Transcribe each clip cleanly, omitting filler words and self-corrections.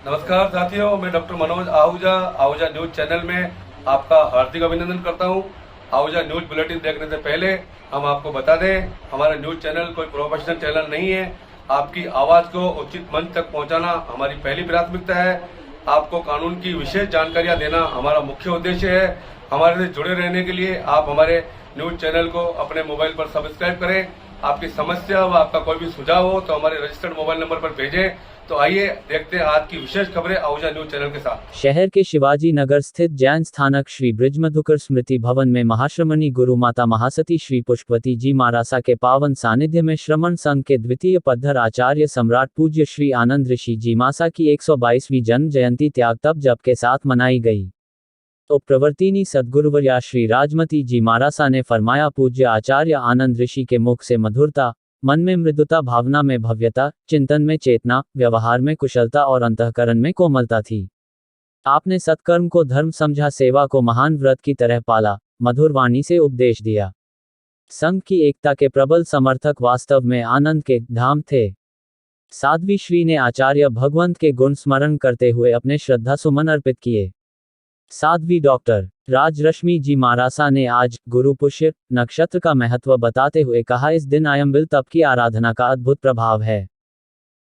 नमस्कार साथियों, मैं doctor Manoj Ahuja Ahuja news channel में आपका हार्दिक अभिनंदन करता हूं। आहूजा न्यूज बुलेटिन देखने से पहले हम आपको बता दें, हमारा न्यूज चैनल कोई प्रोफेशनल चैनल नहीं है। आपकी आवाज़ को उचित मंच तक पहुंचाना हमारी पहली प्राथमिकता है। आपको कानून की विशेष जानकारियां देना हमारा मुख्य उद्देश्य है। हमारे से जुड़े रहने के लिए आप हमारे न्यूज चैनल को अपने मोबाइल पर सब्सक्राइब करें। आपकी समस्या व आपका कोई भी सुझाव हो तो हमारे रजिस्टर्ड मोबाइल नंबर पर भेजें। तो आइए देखते हैं आज की विशेष खबरें आहूजा न्यूज चैनल के साथ। शहर के शिवाजी नगर स्थित जैन स्थानक श्री बृजमधुकर स्मृति भवन में महाश्रमणी गुरु माता महासती श्री पुष्पवती जी महारासा के पावन सानिध्य में श्रमण संघ के द्वितीय पद्धर आचार्य सम्राट पूज्य श्री आनंद ऋषि जी मासा की 122वीं जन्म जयंती त्याग तप जप के साथ मनाई गई। प्रवर्तिनी सद्गुरुवर्या श्री राजमती जी महारासा ने फरमाया, पूज्य आचार्य आनंद ऋषि के मुख से मधुरता, मन में मृदुता, भावना में भव्यता, चिंतन में चेतना, व्यवहार में कुशलता और अंतःकरण में कोमलता थी। आपने सत्कर्म को धर्म समझा, सेवा को महान व्रत की तरह पाला, मधुर वाणी से उपदेश दिया। संघ की एकता के प्रबल समर्थक वास्तव में आनंद के धाम थे। साध्वी श्री ने आचार्य भगवंत के गुण स्मरण करते हुए अपने श्रद्धा सुमन अर्पित किए। साध्वी डॉक्टर राजरश्मि जी महारासा ने आज गुरु पुष्य नक्षत्र का महत्व बताते हुए कहा, इस दिन आयंबिल तप की आराधना का अद्भुत प्रभाव है।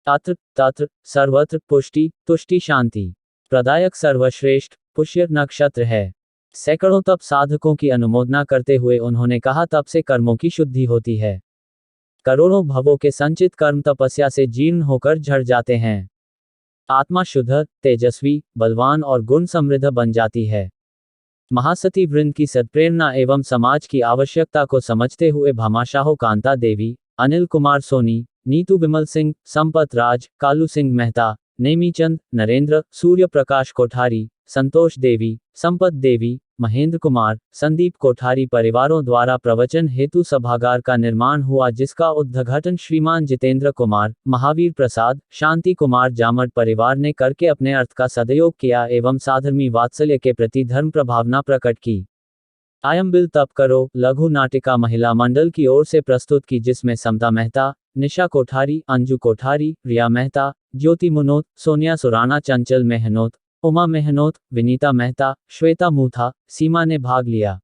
अत्र तत्र सर्वत्र पुष्टि तुष्टि शांति प्रदायक सर्वश्रेष्ठ पुष्य नक्षत्र है। सैकड़ों तप साधकों की अनुमोदना करते हुए उन्होंने कहा, तप से कर्मों की शुद्धि होती है। करोड़ों भवों के संचित कर्म तपस्या से जीर्ण होकर झड़ जाते हैं। आत्मा शुद्ध, तेजस्वी, बलवान और गुण समृद्ध बन जाती है। महासती वृंद की सत्प्रेरणा एवं समाज की आवश्यकता को समझते हुए भामाशाहो कांता देवी, अनिल कुमार सोनी, नीतू विमल सिंह, संपत राज, कालू सिंह मेहता, नेमीचंद, नरेंद्र, सूर्य प्रकाश कोठारी, संतोष देवी, संपत देवी, महेंद्र कुमार, संदीप कोठारी परिवारों द्वारा प्रवचन हेतु सभागार का निर्माण हुआ, जिसका उद्घाटन श्रीमान जितेंद्र कुमार, महावीर प्रसाद, शांति कुमार जामट परिवार ने करके अपने अर्थ का सदयोग किया एवं साधर्मी वात्सल्य के प्रति धर्म प्रभावना प्रकट की। आयंबिल तप करो लघु नाटिका महिला मंडल की ओर से प्रस्तुत की, जिसमें समता मेहता, निशा कोठारी, अंजू कोठारी, रिया मेहता, ज्योति मुनोत, सोनिया सुराना, चंचल मेहनोत, उमा मेहनोत, विनीता मेहता, श्वेता मूथा, सीमा ने भाग लिया।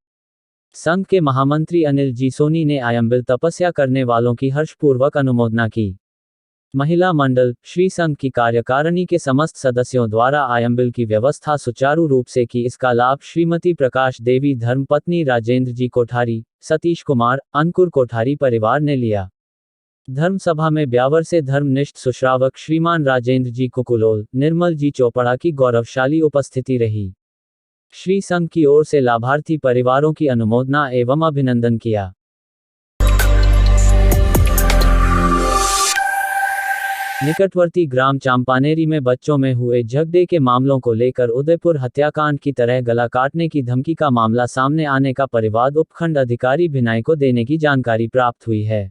संघ के महामंत्री अनिल जी सोनी ने आयंबिल तपस्या करने वालों की हर्षपूर्वक अनुमोदना की। महिला मंडल श्री संघ की कार्यकारिणी के समस्त सदस्यों द्वारा आयंबिल की व्यवस्था सुचारू रूप से की। इसका लाभ श्रीमती प्रकाश देवी धर्मपत्नी राजेंद्र जी कोठारी, सतीश कुमार, अंकुर कोठारी परिवार ने लिया। धर्म सभा में ब्यावर से धर्मनिष्ठ सुश्रावक श्रीमान राजेंद्र जी कुकुलोल, निर्मल जी चोपड़ा की गौरवशाली उपस्थिति रही। श्री संघ की ओर से लाभार्थी परिवारों की अनुमोदना एवं अभिनंदन किया। निकटवर्ती ग्राम चांपानेरी में बच्चों में हुए झगड़े के मामलों को लेकर उदयपुर हत्याकांड की तरह गला काटने की धमकी का मामला सामने आने का परिवाद उपखंड अधिकारी भिनाई को देने की जानकारी प्राप्त हुई है।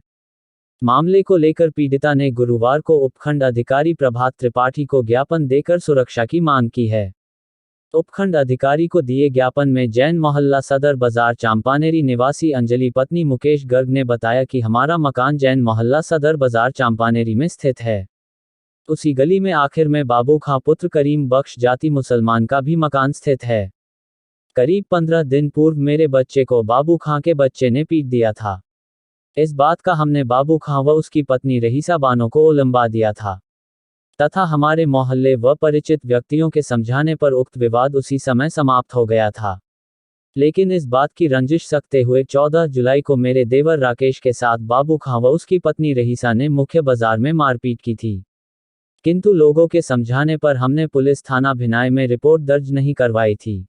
मामले को लेकर पीड़िता ने गुरुवार को उपखंड अधिकारी प्रभात त्रिपाठी को ज्ञापन देकर सुरक्षा की मांग की है। उपखंड अधिकारी को दिए ज्ञापन में जैन मोहल्ला सदर बाजार चांपानेरी निवासी अंजलि पत्नी मुकेश गर्ग ने बताया कि हमारा मकान जैन मोहल्ला सदर बाजार चांपानेरी में स्थित है। उसी गली में आखिर में बाबू खां पुत्र करीम बख्श जाति मुसलमान का भी मकान स्थित है। करीब 15 दिन पूर्व मेरे बच्चे को बाबू खां के बच्चे ने पीट दिया था। इस बात का हमने बाबू खां व उसकी पत्नी रहीसा बानो को उलंबा दिया था तथा हमारे मोहल्ले व परिचित व्यक्तियों के समझाने पर उक्त विवाद उसी समय समाप्त हो गया था। लेकिन इस बात की रंजिश सकते हुए 14 जुलाई को मेरे देवर राकेश के साथ बाबू खां व उसकी पत्नी रहीसा ने मुख्य बाजार में मारपीट की थी, किंतु लोगों के समझाने पर हमने पुलिस थाना भिनाई में रिपोर्ट दर्ज नहीं करवाई थी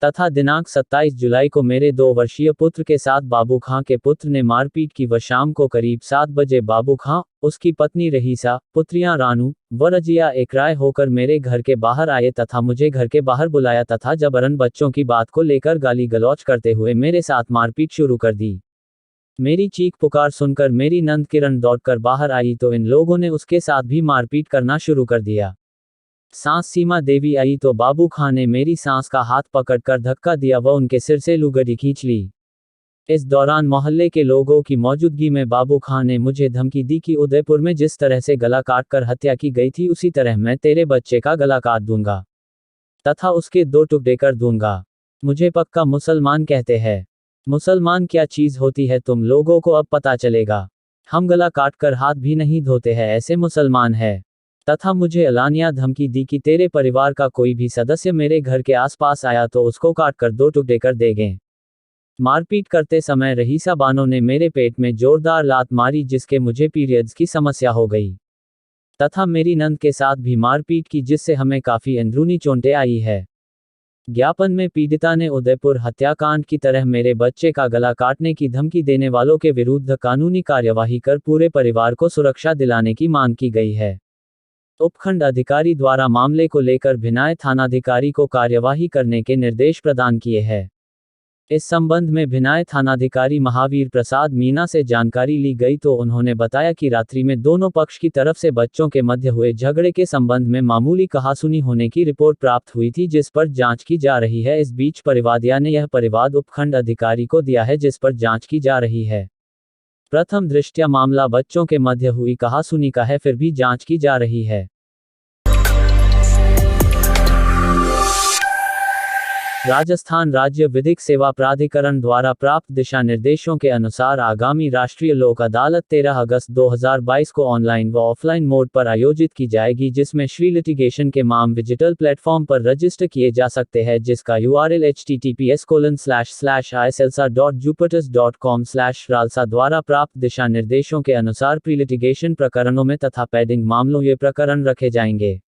तथा दिनांक 27 जुलाई को मेरे 2 वर्षीय पुत्र के साथ बाबू खां के पुत्र ने मारपीट की व शाम को करीब 7 बजे बाबू खां, उसकी पत्नी रहीसा, पुत्रियां रानू व रजिया एकराय होकर मेरे घर के बाहर आए तथा मुझे घर के बाहर बुलाया तथा जबरन बच्चों की बात को लेकर गाली गलौज करते हुए मेरे साथ मारपीट शुरू कर दी। मेरी चीख पुकार सुनकर मेरी नंद किरण दौड़कर बाहर आई तो इन लोगों ने उसके साथ भी मारपीट करना शुरू कर दिया। सांस सीमा देवी आई तो बाबू खां ने मेरी सांस का हाथ पकड़कर धक्का दिया व उनके सिर से लुगड़ी खींच ली। इस दौरान मोहल्ले के लोगों की मौजूदगी में बाबू खान ने मुझे धमकी दी कि उदयपुर में जिस तरह से गला काटकर हत्या की गई थी उसी तरह मैं तेरे बच्चे का गला काट दूंगा तथा उसके 2 टुकड़े कर दूंगा। मुझे पक्का मुसलमान कहते हैं। मुसलमान क्या चीज होती है तुम लोगों को अब पता चलेगा। हम गला काटकर हाथ भी नहीं धोते हैं, ऐसे मुसलमान है। तथा मुझे एलानिया धमकी दी कि तेरे परिवार का कोई भी सदस्य मेरे घर के आसपास आया तो उसको काटकर 2 टुकड़े कर देंगे। मारपीट करते समय रहीसा बानो ने मेरे पेट में जोरदार लात मारी जिसके मुझे पीरियड्स की समस्या हो गई तथा मेरी नंद के साथ भी मारपीट की जिससे हमें काफी अंदरूनी चोटें आई है। ज्ञापन में पीड़िता ने उदयपुर हत्याकांड की तरह मेरे बच्चे का गला काटने की धमकी देने वालों के विरुद्ध कानूनी कार्यवाही कर पूरे परिवार को सुरक्षा दिलाने की मांग की गई है। उपखंड अधिकारी द्वारा मामले को लेकर भिनाय थानाधिकारी को कार्यवाही करने के निर्देश प्रदान किए हैं। इस संबंध में भिनाय थानाधिकारी महावीर प्रसाद मीना से जानकारी ली गई तो उन्होंने बताया कि रात्रि में दोनों पक्ष की तरफ से बच्चों के मध्य हुए झगड़े के संबंध में मामूली कहासुनी होने की रिपोर्ट प्राप्त हुई थी जिस पर जांच की जा रही है। इस बीच परिवादिया ने यह परिवाद उपखंड अधिकारी को दिया है जिस पर जांच की जा रही है। प्रथम दृष्टया मामला बच्चों के मध्य हुई कहासुनी का है, फिर भी जांच की जा रही है। राजस्थान राज्य विधिक सेवा प्राधिकरण द्वारा प्राप्त दिशा निर्देशों के अनुसार आगामी राष्ट्रीय लोक अदालत 13 अगस्त 2022 को ऑनलाइन व ऑफलाइन मोड पर आयोजित की जाएगी जिसमें श्री लिटिगेशन के माम डिजिटल प्लेटफॉर्म पर रजिस्टर किए जा सकते हैं जिसका URL https://iselsa.jupiters.com/ralsa द्वारा प्राप्त दिशा निर्देशों के अनुसार प्री लिटिगेशन प्रकरणों में तथा पेंडिंग मामलों ये प्रकरण रखे जाएंगे।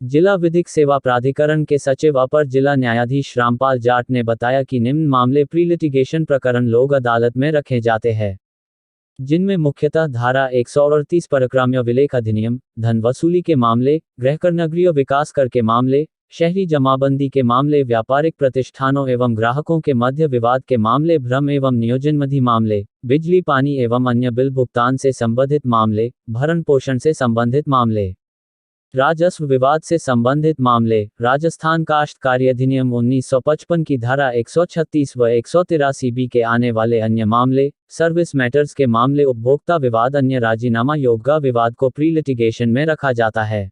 जिला विधिक सेवा प्राधिकरण के सचिव अपर जिला न्यायाधीश रामपाल जाट ने बताया कि निम्न मामले प्री लिटिगेशन प्रकरण लोक अदालत में रखे जाते हैं जिनमें मुख्यतः धारा 138 परक्राम्य विलेख अधिनियम, धन वसूली के मामले, गृहकर नगरीय विकास कर के मामले, शहरी जमाबंदी के मामले, व्यापारिक प्रतिष्ठानों एवं ग्राहकों के मध्य विवाद के मामले, भ्रम एवं नियोजनमधि मामले, बिजली पानी एवं अन्य बिल भुगतान से संबंधित मामले, भरण पोषण से संबंधित मामले, राजस्व विवाद से संबंधित मामले, राजस्थान काश्तकारी अधिनियम 1955 की धारा 136 व 183 बी के आने वाले अन्य मामले, सर्विस मैटर्स के मामले, उपभोक्ता विवाद, अन्य राजीनामा योग्य विवाद को प्री लिटिगेशन में रखा जाता है।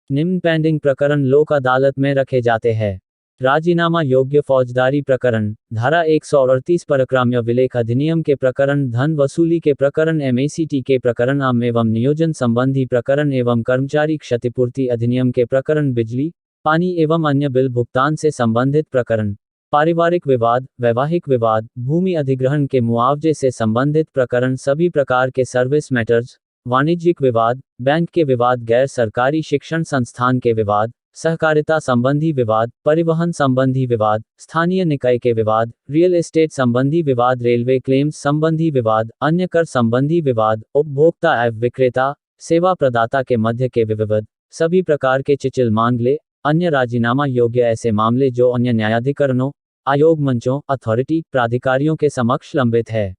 निम्न पेंडिंग प्रकरण लोक अदालत में रखे जाते हैं। राजीनामा योग्य फौजदारी प्रकरण, धारा 138 परक्राम्य विलेख अधिनियम के प्रकरण, धन वसूली के प्रकरण, MACT के प्रकरण, आम एवं नियोजन संबंधी प्रकरण एवं कर्मचारी क्षतिपूर्ति अधिनियम के प्रकरण, बिजली पानी एवं अन्य बिल भुगतान से संबंधित प्रकरण, पारिवारिक विवाद, वैवाहिक विवाद, भूमि अधिग्रहण के मुआवजे से संबंधित प्रकरण, सभी प्रकार के सर्विस मैटर्स, वाणिज्यिक विवाद, बैंक के विवाद, गैर सरकारी शिक्षण संस्थान के विवाद, सहकारिता संबंधी विवाद, परिवहन संबंधी विवाद, स्थानीय निकाय के विवाद, रियल एस्टेट संबंधी विवाद, रेलवे क्लेम्स संबंधी विवाद, अन्य कर संबंधी विवाद, उपभोक्ता एवं विक्रेता सेवा प्रदाता के मध्य के विवाद, सभी प्रकार के चिचिल मामले, अन्य राजीनामा योग्य ऐसे मामले जो अन्य न्यायाधिकरणों, आयोग मंचों, अथॉरिटी, प्राधिकारियों के समक्ष लंबित है।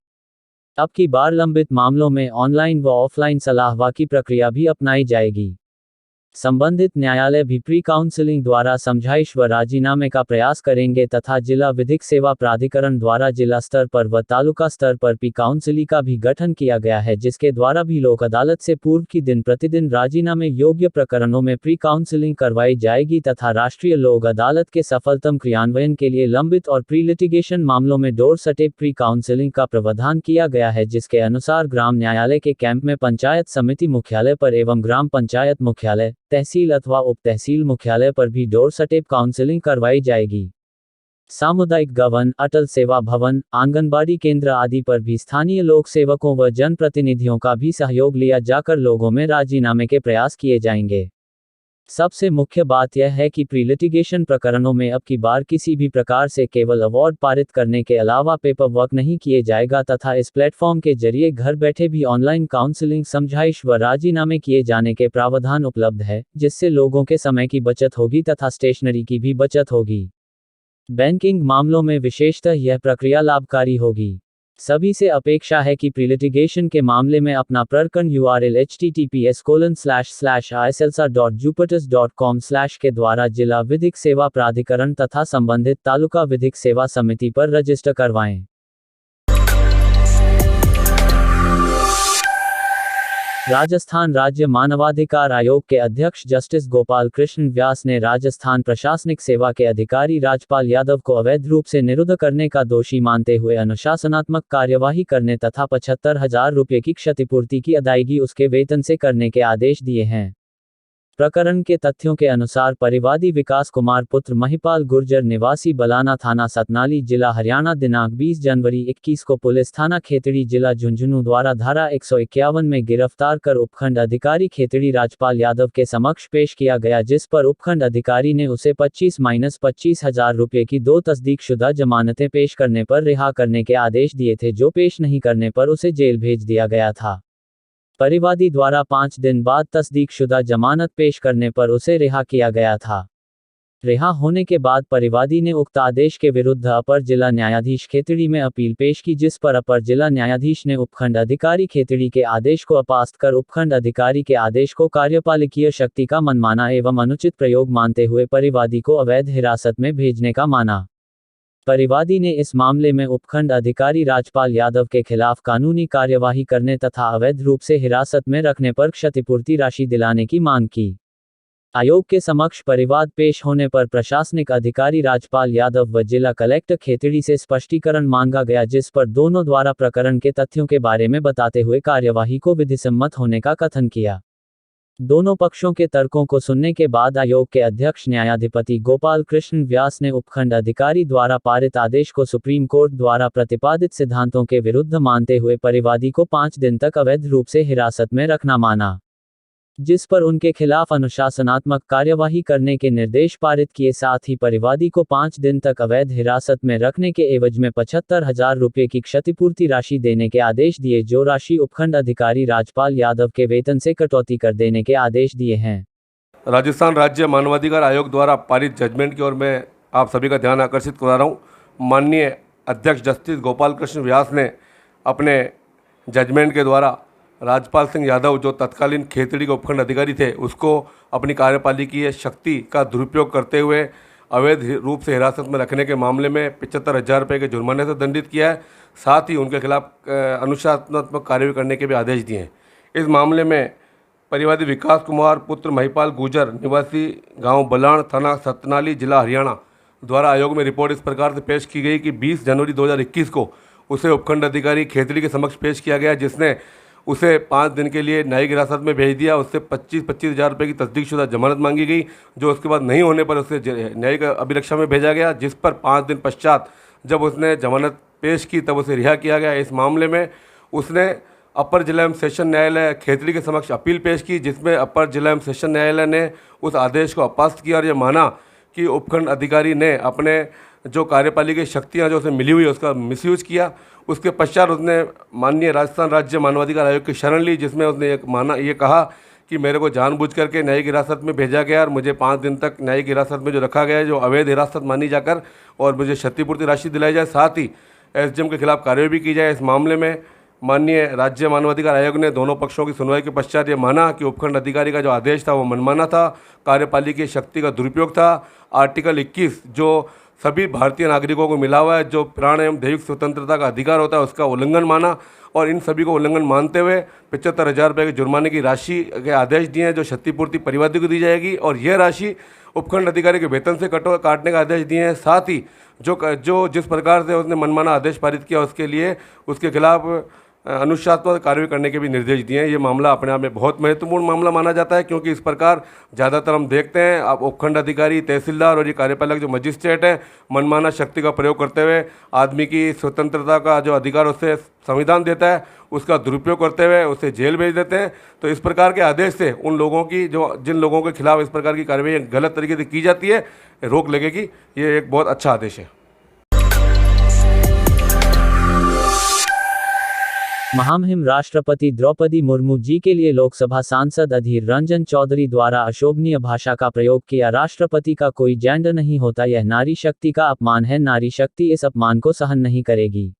अब की बार लंबित मामलों में ऑनलाइन व ऑफलाइन सलाहवा की प्रक्रिया भी अपनाई जाएगी। संबंधित न्यायालय भी प्री काउंसलिंग द्वारा समझाइश व राजीनामे का प्रयास करेंगे तथा जिला विधिक सेवा प्राधिकरण द्वारा जिला स्तर पर व तालुका स्तर पर प्री काउंसलिंग का भी गठन किया गया है जिसके द्वारा भी लोक अदालत से पूर्व की दिन प्रतिदिन राजीनामे योग्य प्रकरणों में प्री काउंसलिंग करवाई जाएगी तथा राष्ट्रीय लोक अदालत के सफलतम क्रियान्वयन के लिए लंबित और प्री लिटिगेशन मामलों में डोर स्टेप प्री काउंसलिंग का प्रावधान किया गया है जिसके अनुसार ग्राम न्यायालय के कैंप में पंचायत समिति मुख्यालय पर एवं ग्राम पंचायत मुख्यालय, तहसील अथवा उप तहसील मुख्यालय पर भी डोर स्टेप काउंसलिंग करवाई जाएगी। सामुदायिक भवन, अटल सेवा भवन, आंगनबाड़ी केंद्र आदि पर भी स्थानीय लोक सेवकों व जनप्रतिनिधियों का भी सहयोग लिया जाकर लोगों में राजीनामे के प्रयास किए जाएंगे। सबसे मुख्य बात यह है कि प्री लिटिगेशन प्रकरणों में अब की बार किसी भी प्रकार से केवल अवार्ड पारित करने के अलावा पेपर वर्क नहीं किए जाएगा तथा इस प्लेटफॉर्म के जरिए घर बैठे भी ऑनलाइन काउंसलिंग, समझाइश व राजीनामे किए जाने के प्रावधान उपलब्ध है जिससे लोगों के समय की बचत होगी तथा स्टेशनरी की भी बचत होगी। बैंकिंग मामलों में विशेषतः यह प्रक्रिया लाभकारी होगी। सभी से अपेक्षा है कि प्री लिटिगेशन के मामले में अपना प्रकरण URL https://iselsa.jupiters.com/ के द्वारा जिला विधिक सेवा प्राधिकरण तथा संबंधित तालुका विधिक सेवा समिति पर रजिस्टर करवाएं। राजस्थान राज्य मानवाधिकार आयोग के अध्यक्ष जस्टिस गोपाल कृष्ण व्यास ने राजस्थान प्रशासनिक सेवा के अधिकारी राजपाल यादव को अवैध रूप से निरुद्ध करने का दोषी मानते हुए अनुशासनात्मक कार्यवाही करने तथा 75,000 रुपये की क्षतिपूर्ति की अदायगी उसके वेतन से करने के आदेश दिए हैं। प्रकरण के तथ्यों के अनुसार परिवादी विकास कुमार पुत्र महिपाल गुर्जर निवासी बलाना थाना सतनाली जिला हरियाणा दिनांक 20 जनवरी 21 को पुलिस थाना खेतड़ी जिला झुंझुनू द्वारा धारा 151 में गिरफ्तार कर उपखंड अधिकारी खेतड़ी राजपाल यादव के समक्ष पेश किया गया, जिस पर उपखंड अधिकारी ने उसे 25,000 रुपये की 2 तस्दीकशुदा जमानतें पेश करने पर रिहा करने के आदेश दिए थे, जो पेश नहीं करने पर उसे जेल भेज दिया गया था। परिवादी द्वारा 5 दिन बाद तस्दीकशुदा जमानत पेश करने पर उसे रिहा किया गया था। रिहा होने के बाद परिवादी ने उक्त आदेश के विरुद्ध अपर जिला न्यायाधीश खेतड़ी में अपील पेश की, जिस पर अपर जिला न्यायाधीश ने उपखंड अधिकारी खेतड़ी के आदेश को अपास्त कर उपखंड अधिकारी के आदेश को कार्यपालिकीय शक्ति का मनमाना एवं अनुचित प्रयोग मानते हुए परिवादी को अवैध हिरासत में भेजने का माना। परिवादी ने इस मामले में उपखंड अधिकारी राजपाल यादव के खिलाफ कानूनी कार्यवाही करने तथा अवैध रूप से हिरासत में रखने पर क्षतिपूर्ति राशि दिलाने की मांग की। आयोग के समक्ष परिवाद पेश होने पर प्रशासनिक अधिकारी राजपाल यादव व जिला कलेक्टर खेतड़ी से स्पष्टीकरण मांगा गया, जिस पर दोनों द्वारा प्रकरण के तथ्यों के बारे में बताते हुए कार्यवाही को विधिसम्मत होने का कथन किया। दोनों पक्षों के तर्कों को सुनने के बाद आयोग के अध्यक्ष न्यायाधिपति गोपाल कृष्ण व्यास ने उपखंड अधिकारी द्वारा पारित आदेश को सुप्रीम कोर्ट द्वारा प्रतिपादित सिद्धांतों के विरुद्ध मानते हुए परिवादी को 5 दिन तक अवैध रूप से हिरासत में रखना माना, जिस पर उनके खिलाफ अनुशासनात्मक कार्यवाही करने के निर्देश पारित किए। साथ ही परिवादी को 5 दिन तक अवैध हिरासत में रखने के एवज में 75,000 रुपये की क्षतिपूर्ति राशि देने के आदेश दिए, जो राशि उपखंड अधिकारी राजपाल यादव के वेतन से कटौती कर देने के आदेश दिए हैं। राजस्थान राज्य मानवाधिकार आयोग द्वारा पारित जजमेंट की ओर मैं आप सभी का ध्यान आकर्षित करा रहा हूँ। माननीय अध्यक्ष जस्टिस गोपाल कृष्ण व्यास ने अपने जजमेंट के द्वारा राजपाल सिंह यादव, जो तत्कालीन खेतड़ी के उपखंड अधिकारी थे, उसको अपनी कार्यपालिकीय शक्ति का दुरुपयोग करते हुए अवैध रूप से हिरासत में रखने के मामले में 75,000 रुपये के जुर्माने से दंडित किया है। साथ ही उनके खिलाफ अनुशासनात्मक कार्रवाई करने के भी आदेश दिए हैं। इस मामले में परिवादी विकास कुमार पुत्र महिपाल गुर्जर निवासी गाँव बलाण थाना सतनाली जिला हरियाणा द्वारा आयोग में रिपोर्ट इस प्रकार से पेश की गई कि 20 जनवरी 2021 को उसे उपखंड अधिकारी खेतड़ी के समक्ष पेश किया गया, जिसने उसे 5 दिन के लिए न्यायिक हिरासत में भेज दिया। उससे 25,000 रुपये की तस्दीकशुदा जमानत मांगी गई, जो उसके बाद नहीं होने पर उसे न्यायिक अभिरक्षा में भेजा गया, जिस पर 5 दिन पश्चात जब उसने जमानत पेश की तब उसे रिहा किया गया। इस मामले में उसने अपर जिला एवं सेशन न्यायालय खेतड़ी के समक्ष अपील पेश की, जिसमें अपर जिला एवं सेशन न्यायालय ने उस आदेश को अपास्त किया और यह माना कि उपखंड अधिकारी ने अपने जो कार्यपालिकीय शक्तियाँ जो उसे मिली हुई है उसका मिसयूज किया। उसके पश्चात उसने माननीय राजस्थान राज्य मानवाधिकार आयोग की शरण ली, जिसमें उसने ये कहा कि मेरे को जानबूझ करके न्यायिक हिरासत में भेजा गया और मुझे 5 दिन तक न्यायिक हिरासत में जो रखा गया है, जो अवैध हिरासत मानी जाकर, और मुझे क्षतिपूर्ति राशि दिलाई जाए। साथ ही एसडीएम के खिलाफ कार्रवाई भी की जाए। इस मामले में माननीय राज्य मानवाधिकार आयोग ने दोनों पक्षों की सुनवाई के पश्चात ये माना कि उपखंड अधिकारी का जो आदेश था वो मनमाना था, कार्यपालिकीय शक्ति का दुरुपयोग था। आर्टिकल 21 जो सभी भारतीय नागरिकों को मिला हुआ है, जो प्राण एवं दैविक स्वतंत्रता का अधिकार होता है, उसका उल्लंघन माना और इन सभी को उल्लंघन मानते हुए 75,000 रुपये के जुर्माने की राशि के आदेश दिए हैं, जो क्षतिपूर्ति परिवादी को दी जाएगी और यह राशि उपखंड अधिकारी के वेतन से काटने का आदेश दिए हैं। साथ ही जो जिस प्रकार से उसने मनमाना आदेश पारित किया उसके लिए उसके खिलाफ अनुशासनात्मक कार्रवाई करने के भी निर्देश दिए हैं। ये मामला अपने आप में बहुत महत्वपूर्ण मामला माना जाता है, क्योंकि इस प्रकार ज़्यादातर हम देखते हैं अब उपखंड अधिकारी, तहसीलदार और ये कार्यपालक जो मजिस्ट्रेट है, मनमाना शक्ति का प्रयोग करते हुए आदमी की स्वतंत्रता का जो अधिकार उससे संविधान देता है उसका दुरुपयोग करते हुए उसे जेल भेज देते हैं। तो इस प्रकार के आदेश से उन लोगों की जिन लोगों के खिलाफ इस प्रकार की कार्रवाई गलत तरीके से की जाती है, रोक लगेगी। ये एक बहुत अच्छा आदेश है। महामहिम राष्ट्रपति द्रौपदी मुर्मू जी के लिए लोकसभा सांसद अधीर रंजन चौधरी द्वारा अशोभनीय भाषा का प्रयोग किया। राष्ट्रपति का कोई जेंडर नहीं होता, यह नारी शक्ति का अपमान है, नारी शक्ति इस अपमान को सहन नहीं करेगी।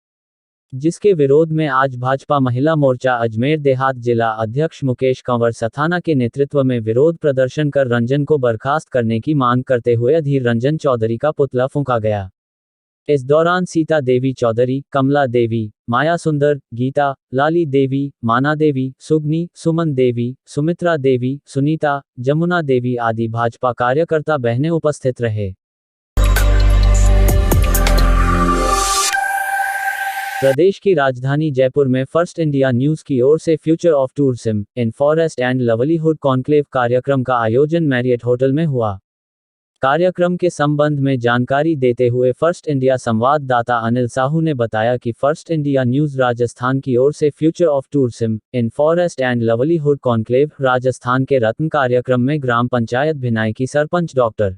जिसके विरोध में आज भाजपा महिला मोर्चा अजमेर देहात जिला अध्यक्ष मुकेश कंवर सथाना के नेतृत्व में विरोध प्रदर्शन कर रंजन को बर्खास्त करने की मांग करते हुए अधीर रंजन चौधरी का पुतला फूंका गया। इस दौरान सीता देवी चौधरी, कमला देवी, माया सुंदर, गीता, लाली देवी, माना देवी, सुगनी, सुमन देवी, सुमित्रा देवी, सुनीता, जमुना देवी आदि भाजपा कार्यकर्ता बहनें उपस्थित रहे। प्रदेश की राजधानी जयपुर में फर्स्ट इंडिया न्यूज की ओर से future of tourism in forest and livelihood conclave कार्यक्रम का आयोजन मैरियट होटल में हुआ। कार्यक्रम के संबंध में जानकारी देते हुए फर्स्ट इंडिया संवाददाता अनिल साहू ने बताया कि फर्स्ट इंडिया न्यूज राजस्थान की ओर से future of tourism in forest and livelihood conclave Rajasthan के रत्न कार्यक्रम में ग्राम पंचायत भिनाई की सरपंच डॉक्टर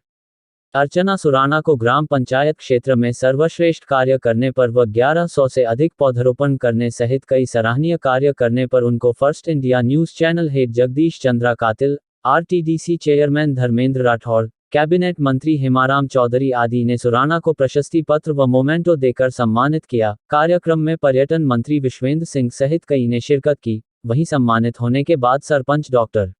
अर्चना सुराना को ग्राम पंचायत क्षेत्र में सर्वश्रेष्ठ कार्य करने पर व 1100 से अधिक पौधरोपण करने सहित कई सराहनीय कार्य करने पर उनको first India news channel head Jagdish Chandra Katil, RTDC chairman Dharmendra Rathore, cabinet मंत्री हेमाराम चौधरी आदि ने सुराना को प्रशस्ति पत्र व मोमेंटो देकर सम्मानित किया। कार्यक्रम में पर्यटन मंत्री विश्वेंद्र सिंह सहित कई ने शिरकत की। वहीं सम्मानित होने के बाद सरपंच डॉक्टर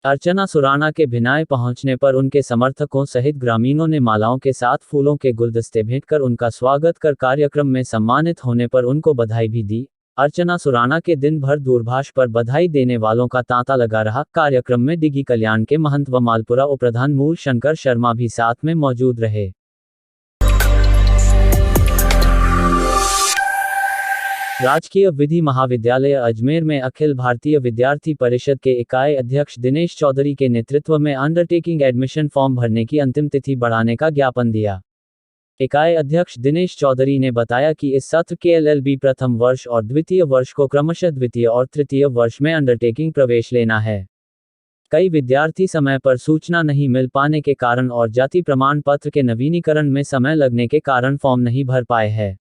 अर्चना सुराना के भिनाई पहुंचने पर उनके समर्थकों सहित ग्रामीणों ने मालाओं के साथ फूलों के गुलदस्ते भेंट कर उनका स्वागत कर कार्यक्रम में सम्मानित होने पर उनको बधाई भी दी। अर्चना सुराना के दिन भर दूरभाष पर बधाई देने वालों का तांता लगा रहा। कार्यक्रम में डिगी कल्याण के महंत व मालपुरा उपप्रधान मूल शंकर शर्मा भी साथ में मौजूद रहे। राजकीय विधि महाविद्यालय अजमेर में अखिल भारतीय विद्यार्थी परिषद के इकाई अध्यक्ष दिनेश चौधरी के नेतृत्व में अंडरटेकिंग एडमिशन फॉर्म भरने की अंतिम तिथि बढ़ाने का ज्ञापन दिया। इकाई अध्यक्ष दिनेश चौधरी ने बताया कि इस सत्र के एलएलबी प्रथम वर्ष और द्वितीय वर्ष को क्रमशः द्वितीय और तृतीय वर्ष में अंडरटेकिंग प्रवेश लेना है। कई विद्यार्थी समय पर सूचना नहीं मिल पाने के कारण और जाति प्रमाण पत्र के नवीनीकरण में समय लगने के कारण फॉर्म नहीं भर पाए हैं।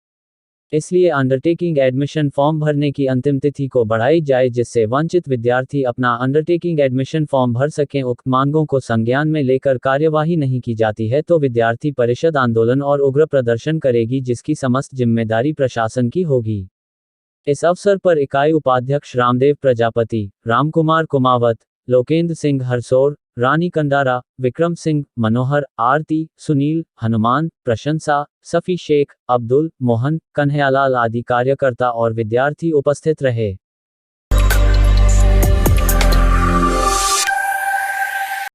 इसलिए अंडरटेकिंग एडमिशन फॉर्म भरने की अंतिम तिथि को बढ़ाई जाए जिससे वंचित विद्यार्थी अपना अंडरटेकिंग एडमिशन फॉर्म भर सकें। उक्त मांगों को संज्ञान में लेकर कार्यवाही नहीं की जाती है तो विद्यार्थी परिषद आंदोलन और उग्र प्रदर्शन करेगी जिसकी समस्त जिम्मेदारी प्रशासन की होगी। इस अवसर पर इकाई उपाध्यक्ष रामदेव प्रजापति, रामकुमार कुमावत, लोकेंद्र सिंह हरसौर, रानी कंडारा, विक्रम सिंह, मनोहर, आरती, सुनील, हनुमान, प्रशंसा, सफी शेख, अब्दुल, मोहन, कन्हैयालाल आदि कार्यकर्ता और विद्यार्थी उपस्थित रहे।